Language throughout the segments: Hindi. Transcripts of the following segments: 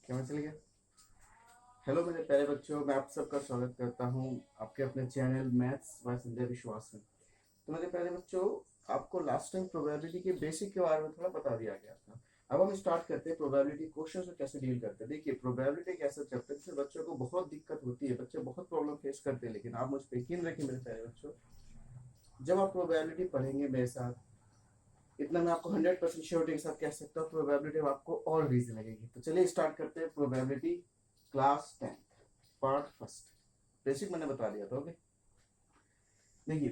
कैमरा चल गया। हेलो मेरे प्यारे बच्चों, मैं आप सबका स्वागत करता हूँ आपके अपने चैनल मैथ्स बाय संजय विश्वास में। तो मेरे प्यारे बच्चों, आपको लास्ट टाइम प्रोबेबिलिटी के बेसिक के बारे में थोड़ा बता दिया गया था। अब हम स्टार्ट करते हैं प्रोबेबिलिटी क्वेश्चन से कैसे डील करते हैं। देखिए, प्रोबेबिलिटी एक ऐसा चैप्टर जिससे बच्चों को बहुत दिक्कत होती है, बच्चे बहुत प्रॉब्लम फेस करते हैं, लेकिन आप मुझ पर यकीन रखिए मेरे प्यारे बच्चों, जब आप प्रोबेबिलिटी पढ़ेंगे मेरे साथ, इतना मैं आपको 100% श्योरिटी के साथ कह सकता हूँ, प्रोबेबिलिटी आपको और इजी लगेगी। तो चलिए स्टार्ट करते हैं probability class 10 part first. Basic मैंने बता दिया था। ओके, देखिए,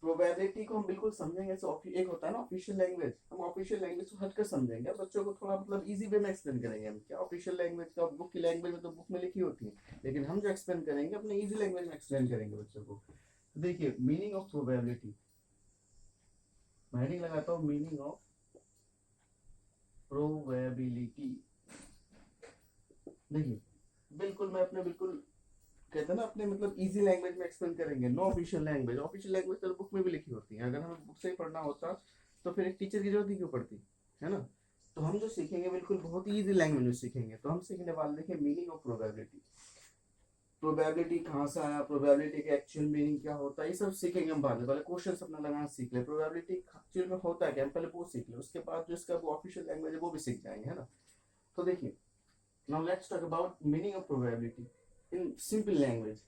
प्रोबेबिलिटी को हम बिल्कुल समझेंगे ऐसे एक होता है ना ऑफिशियल लैंग्वेज, हम ऑफिशियल लैंग्वेज को हटकर समझेंगे, बच्चों को थोड़ा मतलब इजी वे में एक्सप्लेन करेंगे। हम क्या ऑफिशियल लैंग्वेज का बुक की लैंग्वेज में तो बुक में लिखी होती है, लेकिन हम जो एक्सप्लेन करेंगे अपने इजी लैंग्वेज में एक्सप्लेन करेंगे बच्चों को। तो देखिए, मीनिंग ऑफ प्रोबेबिलिटी, मैं हेडिंग लगाता हूँ मीनिंग ऑफ प्रोबेबिलिटी। देखिए, बिल्कुल मैं अपने बिल्कुल कहते हैं ना अपने मतलब इजी लैंग्वेज में एक्सप्लेन करेंगे, no official language. Official language तो बुक में भी लिखी होती है, अगर हमें बुक से ही पढ़ना होता तो फिर एक टीचर की जरूरत ही क्यों पड़ती, है ना। तो हम जो सीखेंगे बिल्कुल बहुत ही इजी लैंग्वेज में सीखेंगे। तो हम सीखने वाले देखिए मीनिंग ऑफ प्रोबेबिलिटी। प्रोबेबिलिटी कहाँ से आया, प्रोबेबिलिटी का एक्चुअल मीनिंग क्या होता है, ये सब सीखेंगे हम बाद में। पहले क्वेश्चन अपना लगाना सीख ले, प्रोबेबिलिटी एक्चुअल में होता है क्या, हम पहले वो सीख ले, उसके बाद जो इसका वो ऑफिशियल लैंग्वेज है वो भी सीख जाएंगे, है ना। तो देखिए, now let's talk about meaning of probability in simple language.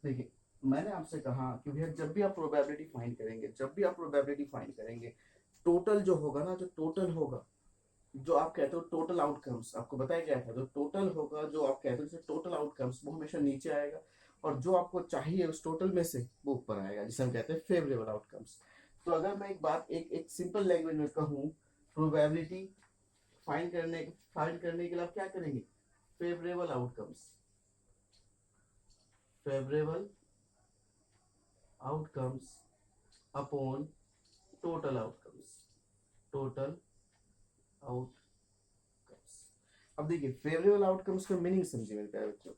देखिए, मैंने आपसे कहा कि भैया जब भी आप प्रोबेबिलिटी फाइंड करेंगे, जब भी आप प्रोबेबिलिटी फाइंड करेंगे, टोटल जो होगा ना, जो टोटल होगा, जो आप कहते हो टोटल आउटकम्स, आपको बताया गया था, जो टोटल होगा, जो आप कहते हो जैसे टोटल आउटकम्स, वो हमेशा नीचे आएगा, और जो आपको चाहिए उस टोटल में से वो ऊपर आएगा, जिसे हम कहते हैं फेवरेबल आउटकम्स। तो अगर मैं एक बात एक एक सिंपल लैंग्वेज में कहूँ, प्रोबेबिलिटी फाइंड करने के लिए आप क्या करेंगे, favourable outcomes, favourable outcomes upon total outcomes, total outcomes. अब देखिए, फेवरेबल आउटकम्स का मीनिंग समझिए मेरे प्यारे बच्चों।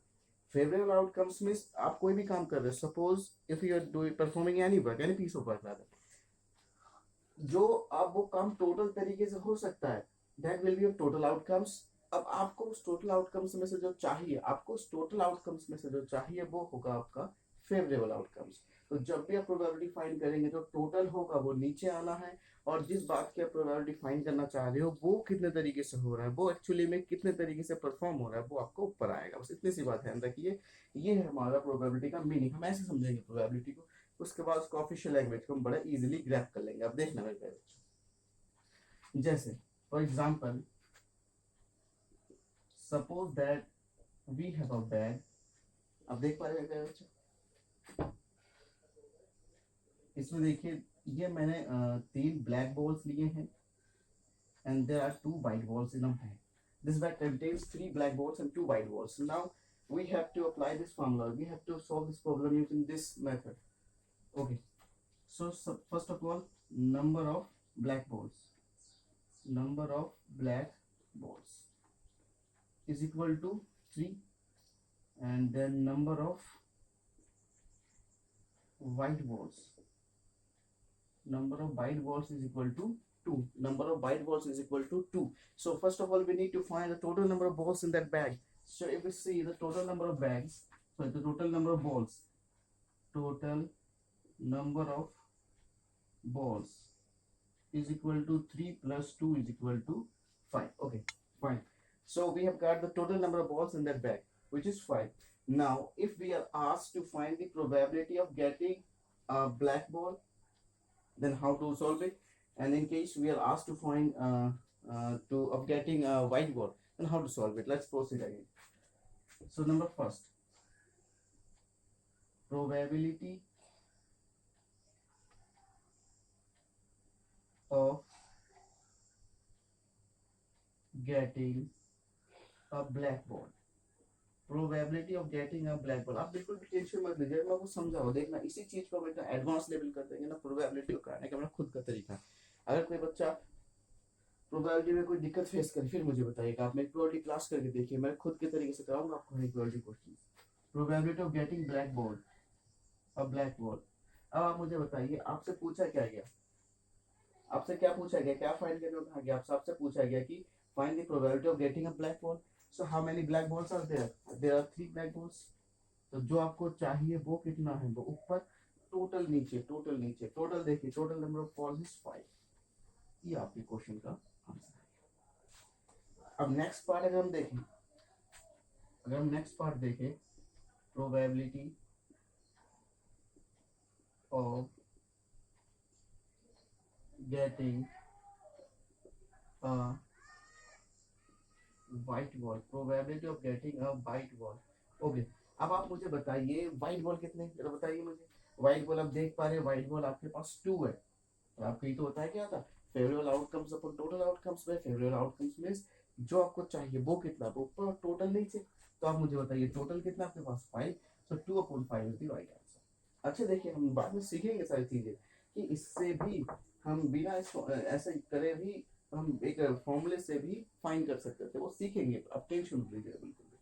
फेवरेबल आउटकम्स मीन्स आप कोई भी काम कर रहे हो, suppose if you are doing performing any work, any piece of work rather, जो अब वो काम टोटल तरीके से हो सकता है, that will be of total outcomes. अब आपको उस टोटल आउटकम्स में से जो चाहिए, आपको उस टोटल आउटकम्स में से जो चाहिए वो होगा आपका फेवरेबल आउटकम्स। तो जब भी आप प्रोबेबिलिटी फाइंड करेंगे, जो टोटल होगा वो नीचे आना है, और जिस बात की आप प्रोबेबिलिटी फाइंड करना चाह रहे हो वो कितने तरीके से हो रहा है, वो एक्चुअली में कितने तरीके से परफॉर्म हो रहा है, वो आपको ऊपर आएगा। बस इतनी सी बात ध्यान रखिए, ये है हमारा प्रोबेबिलिटी का मीनिंग। हम ऐसे समझेंगे प्रोबेबिलिटी को, उसके बाद उसको ऑफिशियल लैंग्वेज को हम बड़ा इजीली ग्रैप कर लेंगे। अब देखना मेरे प्यारे बच्चों, जैसे for example, suppose that we have a bag. अब देख पा रहे हैं बच्चों, इसमें देखिए, ये मैंने तीन ब्लैक बॉल्स लिए हैं, and there are two white balls in a bag. This bag contains three black balls and two white balls. Now we have to apply this formula, we have to solve this problem using this method. Okay, so first of all, number of black balls, number of black balls is equal to 3, and then number of white balls, number of white balls is equal to 2, number of white balls is equal to 2. So first of all we need to find the total number of balls in that bag. So if we see the total number of bags, so the total number of balls, total number of balls is equal to 3 plus 2 is equal to 5. Okay, fine. So we have got the total number of balls in that bag, which is 5. Now if we are asked to find the probability of getting a black ball, then how to solve it. And in case we are asked to find to of getting a white ball, then how to solve it. Let's proceed again. So number first, probability of getting a black ball, probability of getting a black ball. आप बिल्कुल भी टेंशन मत लीजिए, मैं आपको समझाओ, देखना इसी चीज को हम एकदम एडवांस लेवल कर देंगे ना, प्रोबेबिलिटी को कराने का मेरा खुद का तरीका है। अगर कोई बच्चा प्रोबेबिलिटी में कोई दिक्कत फेस करे फिर मुझे बताइएगा, आप मेरी प्रोबेबिलिटी क्लास करके देखिए, मैं खुद के तरीके से कराऊंगा आपको हर probability question. Probability of getting black ball, a black ball. अब आप मुझे बताइए, आपसे पूछा क्या गया, आपसे क्या पूछा गया, क्या फाइंड करने को कहा गया आपसे, आपसे पूछा गया कि find the probability of getting a black ball. So how many black balls are there? There are 3 black balls. तो जो आपको चाहिए वो कितना है, वो ऊपर, टोटल नीचे, टोटल नीचे, टोटल देखिए, total number of balls is 5. ये आपके क्वेश्चन का आंसर है. अब नेक्स्ट पार्ट अगर हम देखें, probability of getting a white ball, probability of getting a white ball. Okay, अब आप मुझे बताइए व्हाइट बॉल कितने, जरा बताइए मुझे. व्हाइट बॉल आप देख पा रहे हैं, व्हाइट बॉल आपके पास 2 है. तो आपको ये तो होता है क्या था, favourable outcomes upon total outcomes में. फेवरेबल आउटकम्स मींस जो आपको चाहिए वो कितना, वो ऊपर, टोटल नीचे. तो आप मुझे बताइए टोटल कितना आपके पास, 5. सो 2/5 इज द राइट आंसर. अच्छा देखिए, हम बाद में सीखेंगे सारी चीजें कि इससे भी हम बिना इसको ऐसे करे भी हम एक फॉर्मूले से भी फाइंड कर सकते थे, वो सीखेंगे. आप टेंशन मत लीजिए बिल्कुल भी.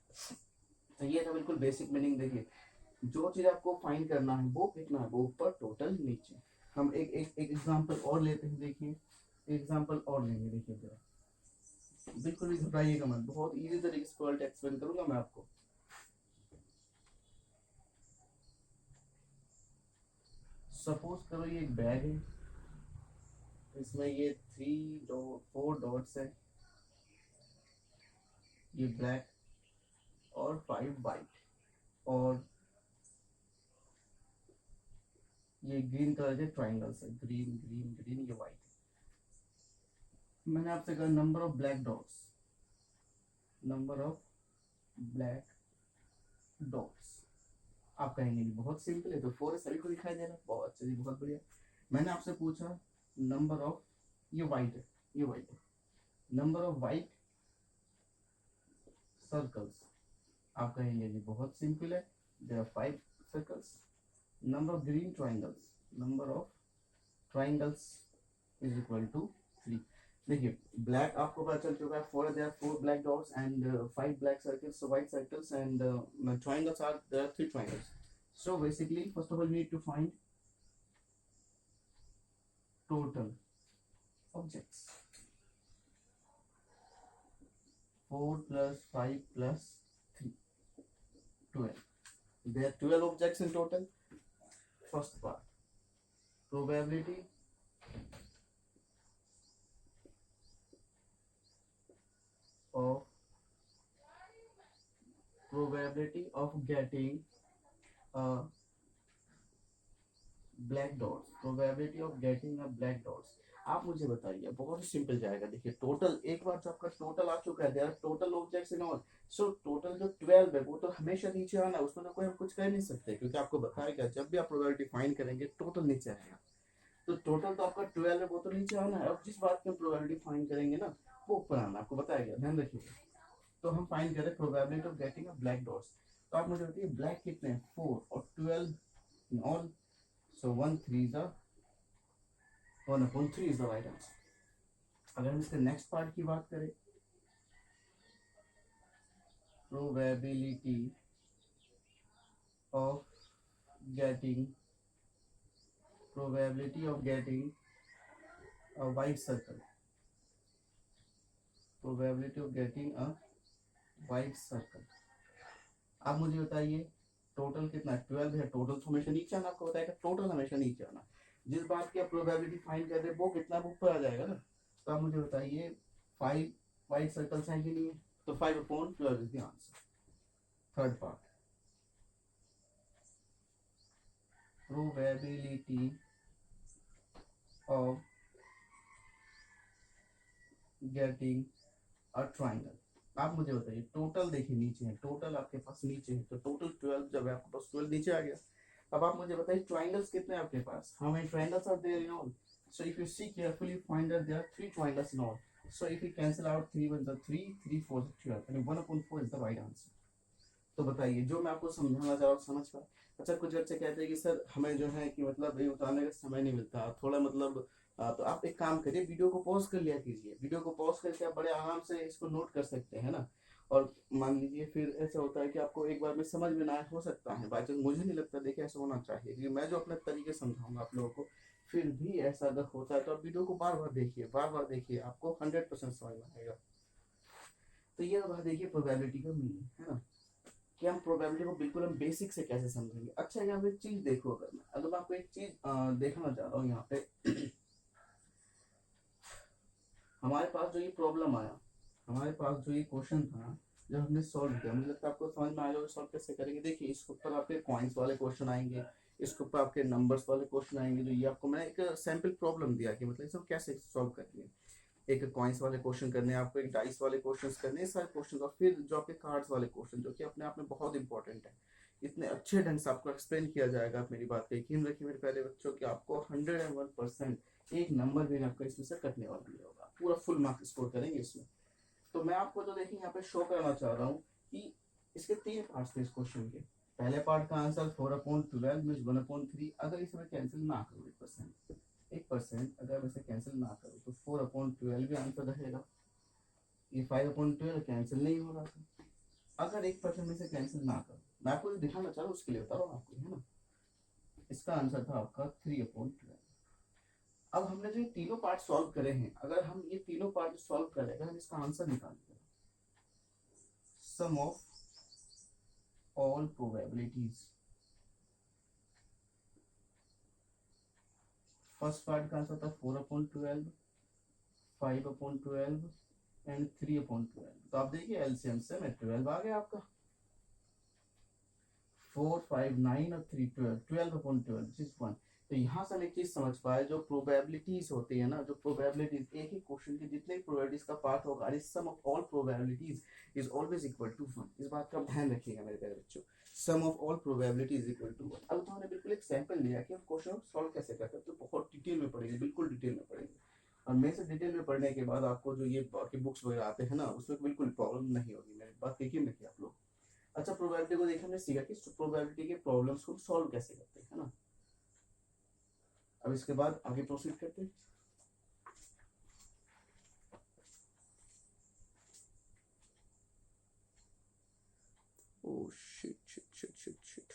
तो ये था बिल्कुल बेसिक मीनिंग. देखिए जो चीज आपको फाइंड करना है वो कितना है, वो ऊपर, टोटल नीचे. हम एक एग्जांपल और लेते हैं. देखिए एग्जांपल और लेंगे. देखिए जरा, बिल्कुल भी घबराइएगा मत, बहुत इजी तरीके से वर्ड एक्सप्लेन करूंगा मैं आपको. सपोज करो ये एक बैग है, इसमें ये 4 डॉट्स है, ये ब्लैक और 5 वाइट, और ये ग्रीन कलर के ट्राइंगल्स है, ग्रीन ग्रीन ग्रीन, ये वाइट. मैंने आपसे कहा number of black dots, number of black dots. आप कहेंगे बहुत सिंपल है, तो 4 सभी को दिखाई दे रहा है, बहुत अच्छा जी, बहुत बढ़िया. मैंने आपसे पूछा नंबर ऑफ, ये वाइट है, ये वाइट है, नंबर ऑफ वाइट सर्कल्स. आप कहेंगे जी बहुत सिंपल है, there are 5 circles. Number of green triangles, number of triangles is equal to 3. देखिए ब्लैक आपको पता चल चुका है, 4 there are 4 black dots and 5 black circles, so white circles, and triangles are, there are 3 triangles. So basically first of all we need to find total objects. 4 plus 5 plus 3, 12. There are 12 objects in total. First part, probability of getting a black dots, probability of getting a black dots. आप मुझे बताइए, बहुत ही सिंपल जाएगा. देखिए टोटल, एक बार जो आपका टोटल आ चुका है, there are total objects in all, so total जो 12 है वो तो हमेशा नीचे आना है, उसमें तो कोई हम कुछ कर नहीं सकते, क्योंकि आपको बताया गया जब भी आप प्रोबेबिलिटी फाइंड करेंगे टोटल नीचे आएगा. तो टोटल तो आपका 12 है, वो तो नीचे आना है. अब जिस बात की हम प्रोबेबिलिटी फाइंड करेंगे ना, वो ऊपर आना, आपको बताया गया, ध्यान रखिएगा. तो हम फाइंड करें probability of getting a black dots. तो आप मुझे बताइए ब्लैक कितने हैं, 4 और 12 इन all. So 1/3 is the right answer. अगर हम इसके नेक्स्ट पार्ट की बात करें, probability of getting a white circle, probability of getting a white circle. आप मुझे बताइए टोटल कितना है, 12 है, टोटल तो हमेशा नीचे आना, आपको बताएगा टोटल हमेशा नीचे आना. जिस बात की आप प्रोबेबिलिटी फाइंड कर रहे हैं वो कितना ऊपर आ जाएगा ना. तो आप मुझे बताइए 5 वाइट सर्कल्स हैं कि नहीं, तो 5/12 is the answer. Third part, probability of getting a triangle. आप मुझे बताइए टोटल, देखिए नीचे है, टोटल आपके पास नीचे है, तो टोटल 12, जब आपके पास 12 नीचे आ गया. अब आप मुझे बताइए ट्राइंगल्स कितने हैं आपके पास, how many triangles are there in all. So if you see carefully, you find that there are 3 triangles in all. So if you cancel out 3 1 the 3, 3 4 the 12, and 1/4 is the right answer. तो बताइए जो मैं आपको समझाना चाह रहा हूँ समझ पाए. अच्छा कुछ बच्चे कहते हैं कि सर हमें जो है कि मतलब ये उतारने का समय नहीं मिलता थोड़ा, मतलब तो आप एक काम करिए, वीडियो को पॉज कर लिया कीजिए. वीडियो को पॉज करके आप बड़े आराम से इसको नोट कर सकते हैं ना. और मान लीजिए फिर ऐसा होता है कि आपको एक बार में समझ में ना आए, हो सकता है बाई चांस, मुझे नहीं लगता, देखिए ऐसा होना चाहिए, क्योंकि मैं जो अपने तरीके समझाऊंगा आप लोगों को, फिर भी ऐसा अगर होता है तो आप वीडियो को बार बार देखिए, बार बार देखिए, आपको 100% समझ में आएगा. तो ये बात देखिए प्रोबेबिलिटी का मीनिंग है ना, कि हम प्रोबेबिलिटी को बिल्कुल हम बेसिक से कैसे समझेंगे। अच्छा यहाँ पे एक चीज देखो, अगर मैं आपको एक चीज देखना चाह रहा हूँ यहाँ पे हमारे पास जो ये प्रॉब्लम आया, हमारे पास जो ये क्वेश्चन था, जब हमने सॉल्व किया, मुझे लगता है आपको समझ में आएगा सॉल्व कैसे करेंगे। देखिए इसके ऊपर आपके कॉइन्स वाले क्वेश्चन आएंगे, इसके ऊपर आपके नंबर्स वाले क्वेश्चन आएंगे। जो ये आपको मैंने एक सैम्पल प्रॉब्लम दिया कि मतलब इसको कैसे सॉल्व करेंगे। एक कॉइन्स वाले क्वेश्चन करने हैं आपको, एक डाइस वाले क्वेश्चंस करने हैं, सारे क्वेश्चन। और फिर जो आपके कार्ड्स वाले क्वेश्चन, जो कि अपने आप में बहुत इंपॉर्टेंट है, इतने अच्छे ढंग से आपको एक्सप्लेन किया जाएगा। आप मेरी बात का यकीन रखिए मेरे प्यारे बच्चों कि आपको 101% एक नंबर भी आपका इसमें से कटने वाला नहीं होगा, पूरा फुल मार्क्स स्कोर करेंगे इसमें। तो मैं आपको तो देखिए यहाँ पे शो करना चाह रहा हूँ कि इसके 3 पार्ट्स थे इस क्वेश्चन के। पहले पार्ट का आंसर 4/12 मीन्स 1/3। अगर इसे मैं कैंसिल ना करूँ 1% अगर मैं इसे कैंसिल ना करूँ तो 4/12 भी आंसर रहेगा। ये 5/12 कैंसिल नहीं हो रहा था। अगर 1% में से कैंसिल ना करूँ, मैं आपको दिखाना चाह रहा हूँ, उसके लिए बता रहा हूँ आपको, है ना। इसका आंसर था आपका 3/12। अब हमने जो ये तीनों पार्ट सॉल्व करे हैं, अगर हम ये तीनों पार्ट सॉल्व करें, अगर हम इसका आंसर निकालेंगे, sum of all probabilities, first part का आंसर था 4/12, 5/12 एंड 3/12। तो आप देखिए एलसीएम से में 12 आ गया आपका। 4, 5, 9 और 3, 12, 12/12 दिस इज 1। तो यहाँ से हम एक चीज समझ पाए, जो प्रोबेबिलिटीज होती है ना, जो प्रोबेबिलिटीज एक ही क्वेश्चन की जितने प्रोबेबिलिटीज का पार्ट होगा, sum of all probabilities is always equal to 1। इस बात का ध्यान रखिएगा मेरे प्यारे बच्चों, sum of all probability is equal to 1। अब तो हमने बिल्कुल एक सैंपल लिया कि हम क्वेश्चन को सॉल्व कैसे करते हैं, तो बहुत डिटेल में पढ़ेंगे, बिल्कुल डिटेल में पढ़ेंगे। और मेरे से डिटेल में पढ़ने के बाद आपको जो ये बाकी बुक्स वगैरह आते हैं ना, उसमें बिल्कुल प्रॉब्लम नहीं होगी। मेरी बात यकीन रखिए आप लोग। अच्छा प्रोबेबिलिटी को देखिए हमने सीखा कि प्रोबेबिलिटी के प्रॉब्लम्स को सॉल्व कैसे करते हैं, है ना। अब इसके बाद आगे प्रोसीड करते हैं। Oh shit shit shit shit shit.